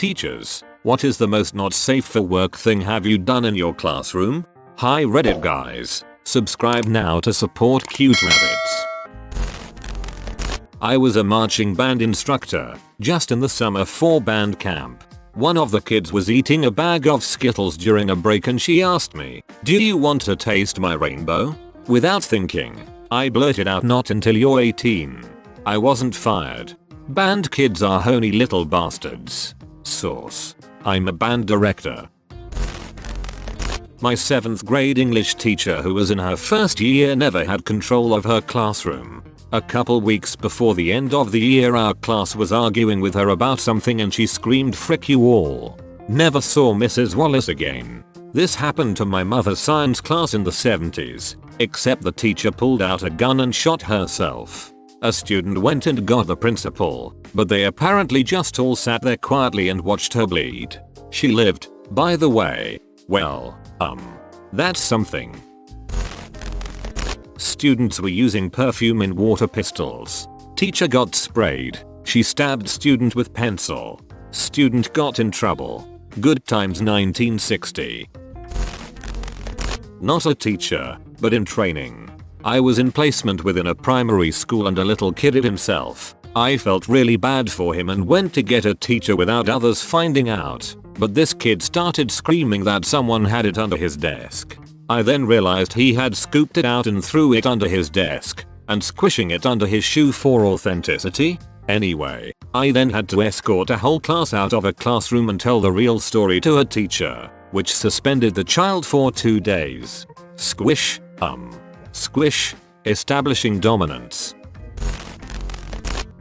Teachers, what is the most not safe for work thing have you done in your classroom? Hi Reddit guys, subscribe now to support cute rabbits. I was a marching band instructor, just in the summer for band camp. One of the kids was eating a bag of Skittles during a break and she asked me, "Do you want to taste my rainbow?" Without thinking, I blurted out, "Not until you're 18. I wasn't fired. Band kids are honey little bastards. Source: I'm a band director. My 7th grade English teacher, who was in her first year, never had control of her classroom. A couple weeks before the end of the year, our class was arguing with her about something and she screamed, "Frick you all." Never saw Mrs. Wallace again. This happened to my mother's science class in the 70s, except the teacher pulled out a gun and shot herself. A student went and got the principal, but they apparently just all sat there quietly and watched her bleed. She lived, by the way. Well, that's something. Students were using perfume in water pistols. Teacher got sprayed. She stabbed student with pencil. Student got in trouble. Good times 1960. Not a teacher, but in training. I was in placement within a primary school and a little kid hit himself. I felt really bad for him and went to get a teacher without others finding out, but this kid started screaming that someone had it under his desk. I then realized he had scooped it out and threw it under his desk, and squishing it under his shoe for authenticity. Anyway, I then had to escort a whole class out of a classroom and tell the real story to a teacher, which suspended the child for 2 days. Squish, squish, establishing dominance.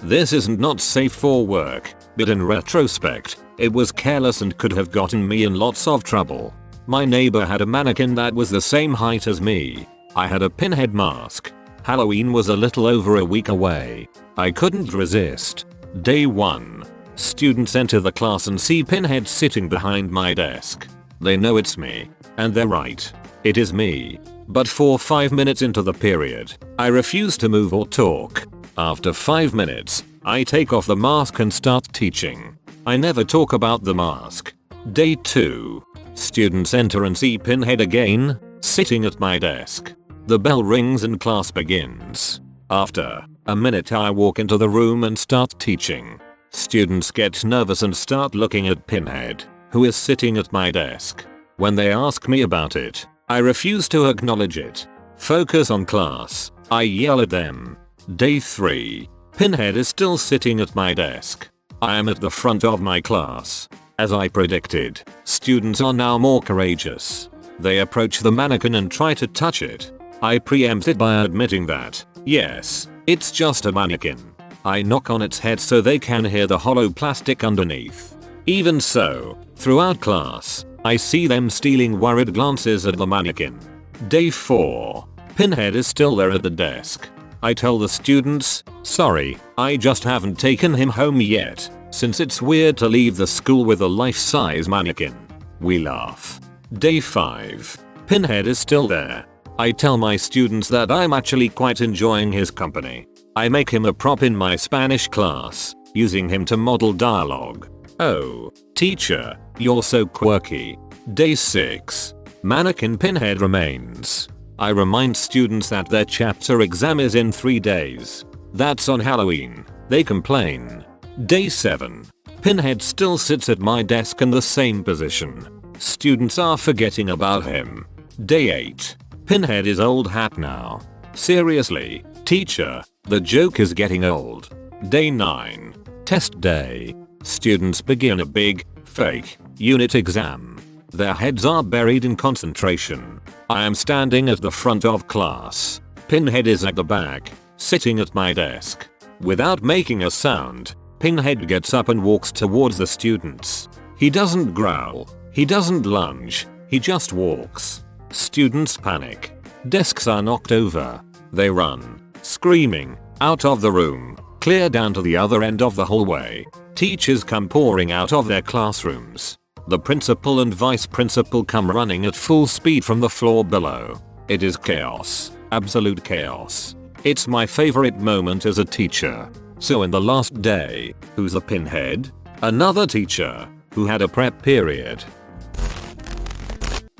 This isn't not safe for work, but in retrospect, it was careless and could have gotten me in lots of trouble. My neighbor had a mannequin that was the same height as me. I had a pinhead mask. Halloween was a little over a week away. I couldn't resist. Day 1. Students enter the class and see Pinhead sitting behind my desk. They know it's me. And they're right. It is me. But for 5 minutes into the period, I refuse to move or talk. After 5 minutes, I take off the mask and start teaching. I never talk about the mask. Day 2. Students enter and see Pinhead again, sitting at my desk. The bell rings and class begins. After a minute, I walk into the room and start teaching. Students get nervous and start looking at Pinhead, who is sitting at my desk. When they ask me about it, I refuse to acknowledge it. Focus on class, I yell at them. Day 3. Pinhead is still sitting at my desk. I am at the front of my class. As I predicted, students are now more courageous. They approach the mannequin and try to touch it. I preempt it by admitting that, yes, it's just a mannequin. I knock on its head so they can hear the hollow plastic underneath. Even so, throughout class, I see them stealing worried glances at the mannequin. Day 4. Pinhead is still there at the desk. I tell the students, "Sorry, I just haven't taken him home yet, since it's weird to leave the school with a life-size mannequin." We laugh. Day 5. Pinhead is still there. I tell my students that I'm actually quite enjoying his company. I make him a prop in my Spanish class, using him to model dialogue. "Oh, teacher, you're so quirky." Day 6. Mannequin Pinhead remains. I remind students that their chapter exam is in 3 days. That's on Halloween. They complain. Day 7. Pinhead still sits at my desk in the same position. Students are forgetting about him. Day 8. Pinhead is old hat now. Seriously, teacher, the joke is getting old. Day 9. Test day. Students begin a big, fake, unit exam. Their heads are buried in concentration. I am standing at the front of class. Pinhead is at the back, sitting at my desk. Without making a sound, Pinhead gets up and walks towards the students. He doesn't growl. He doesn't lunge. He just walks. Students panic. Desks are knocked over. They run, screaming, out of the room, clear down to the other end of the hallway. Teachers come pouring out of their classrooms. The principal and vice principal come running at full speed from the floor below. It is chaos. Absolute chaos. It's my favorite moment as a teacher. So in the last day, who's the Pinhead? Another teacher. who had a prep period.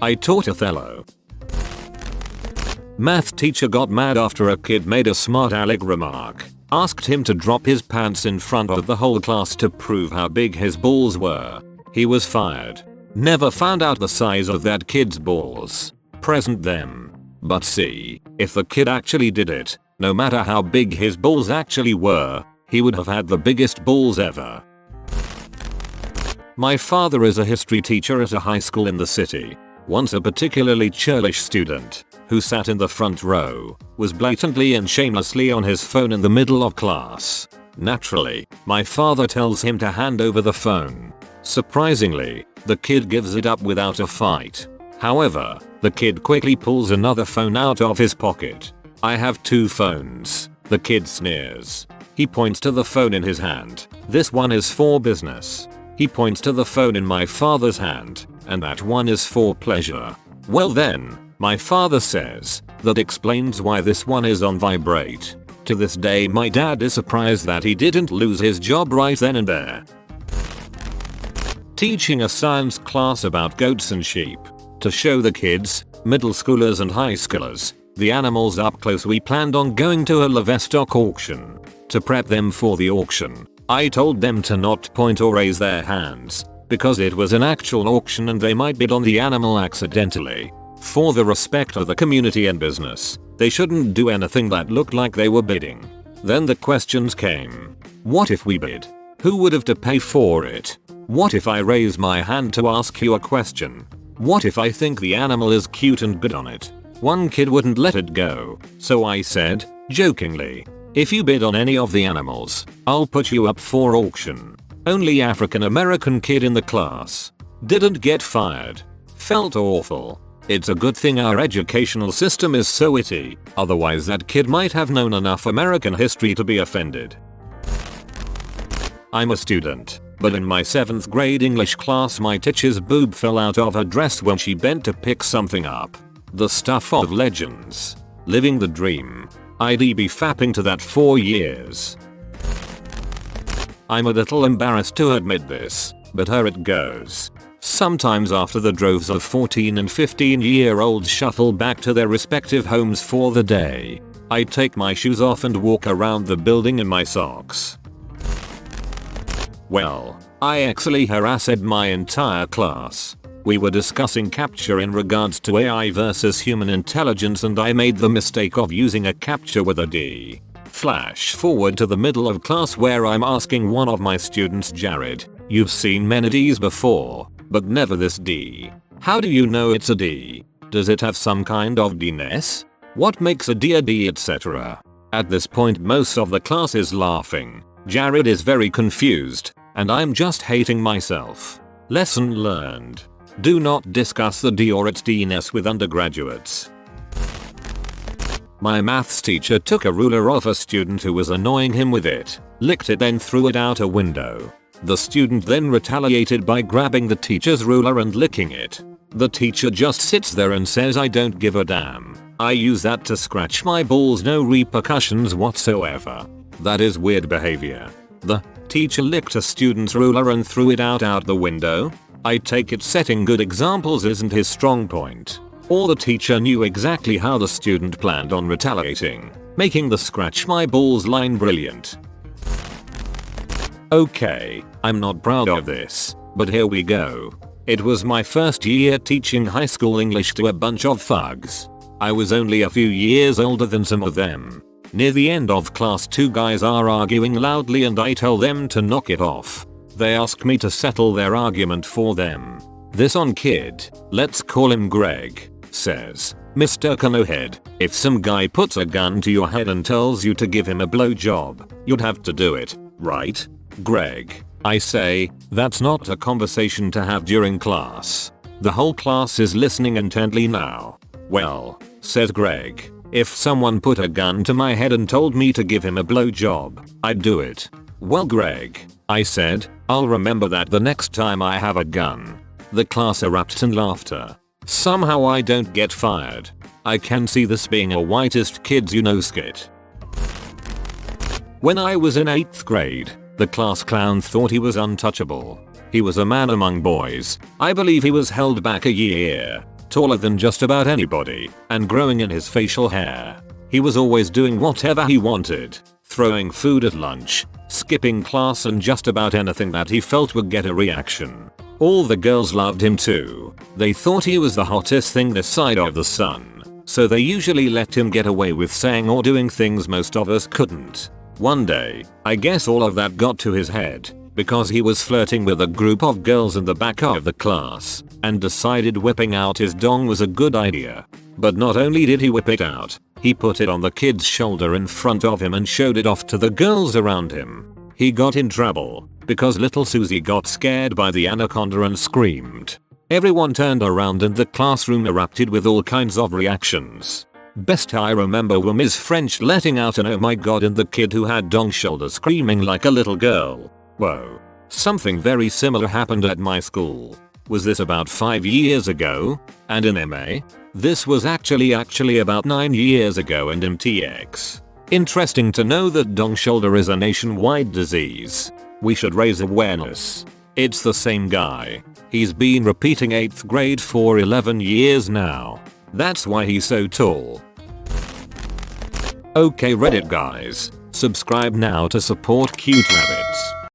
I taught Othello. Math teacher got mad after a kid made a smart aleck remark. Asked him to drop his pants in front of the whole class to prove how big his balls were. He was fired. Never found out the size of that kid's balls. Present them. But see, if the kid actually did it, no matter how big his balls actually were, he would have had the biggest balls ever. My father is a history teacher at a high school in the city. Once a particularly churlish student, who sat in the front row, was blatantly and shamelessly on his phone in the middle of class. Naturally, my father tells him to hand over the phone. Surprisingly, the kid gives it up without a fight. However, the kid quickly pulls another phone out of his pocket. "I have 2 phones," the kid sneers. He points to the phone in his hand. "This one is for business." He points to the phone in my father's hand, and that one is for pleasure. "Well then," my father says, "that explains why this one is on vibrate." To this day my dad is surprised that he didn't lose his job right then and there. Teaching a science class about goats and sheep. To show the kids, middle schoolers and high schoolers, the animals up close, we planned on going to a livestock auction. To prep them for the auction, I told them to not point or raise their hands, because it was an actual auction and they might bid on the animal accidentally. For the respect of the community and business, they shouldn't do anything that looked like they were bidding. Then the questions came. What if we bid? Who would have to pay for it? What if I raise my hand to ask you a question? What if I think the animal is cute and bid on it? One kid wouldn't let it go, so I said, jokingly, "If you bid on any of the animals, I'll put you up for auction." Only African American kid in the class. Didn't get fired. Felt awful. It's a good thing our educational system is so witty, otherwise that kid might have known enough American history to be offended. I'm a student, but in my 7th grade English class my teacher's boob fell out of her dress when she bent to pick something up. The stuff of legends. Living the dream. I'd be fapping to that for years. I'm a little embarrassed to admit this, but here it goes. Sometimes after the droves of 14 and 15-year-olds shuffle back to their respective homes for the day, I take my shoes off and walk around the building in my socks. Well, I actually harassed my entire class. We were discussing captcha in regards to AI versus human intelligence and I made the mistake of using a captcha with a D. Flash forward to the middle of class where I'm asking one of my students, Jared, "You've seen many Ds before, but never this D. How do you know it's a D? Does it have some kind of D-ness? What makes a D, etc." At this point most of the class is laughing. Jared is very confused, and I'm just hating myself. Lesson learned. Do not discuss the D or its D-ness with undergraduates. My maths teacher took a ruler off a student who was annoying him with it, licked it then threw it out a window. The student then retaliated by grabbing the teacher's ruler and licking it. The teacher just sits there and says, "I don't give a damn. I use that to scratch my balls, no repercussions whatsoever." That is weird behavior. The teacher licked a student's ruler and threw it out the window? I take it setting good examples isn't his strong point. Or the teacher knew exactly how the student planned on retaliating, making the scratch my balls line brilliant. Okay, I'm not proud of this, but here we go. It was my first year teaching high school English to a bunch of thugs. I was only a few years older than some of them. Near the end of class 2 guys are arguing loudly and I tell them to knock it off. They ask me to settle their argument for them. This on kid, let's call him Greg, says, "Mr. Canohead, if some guy puts a gun to your head and tells you to give him a blowjob, you'd have to do it, right? Greg," I say, "that's not a conversation to have during class. The whole class is listening intently now." "Well," says Greg, "if someone put a gun to my head and told me to give him a blowjob, I'd do it." "Well, Greg," I said, "I'll remember that the next time I have a gun." The class erupts in laughter. Somehow I don't get fired. I can see this being a whitest kids you know skit. When I was in 8th grade, the class clown thought he was untouchable. He was a man among boys. I believe he was held back a year, taller than just about anybody, and growing in his facial hair. He was always doing whatever he wanted, throwing food at lunch, skipping class, and just about anything that he felt would get a reaction. All the girls loved him too. They thought he was the hottest thing this side of the sun, so they usually let him get away with saying or doing things most of us couldn't. One day, I guess all of that got to his head, because he was flirting with a group of girls in the back of the class, and decided whipping out his dong was a good idea. But not only did he whip it out, he put it on the kid's shoulder in front of him and showed it off to the girls around him. He got in trouble, because little Susie got scared by the anaconda and screamed. Everyone turned around and the classroom erupted with all kinds of reactions. Best I remember were Ms. French letting out an "oh my god" and the kid who had dong shoulder screaming like a little girl. Whoa. Something very similar happened at my school. Was this about 5 years ago? And in MA? This was actually about 9 years ago and MTX. Interesting to know that dong shoulder is a nationwide disease. We should raise awareness. It's the same guy. He's been repeating 8th grade for 11 years now. That's why he's so tall. Okay Reddit guys, subscribe now to support cute rabbits.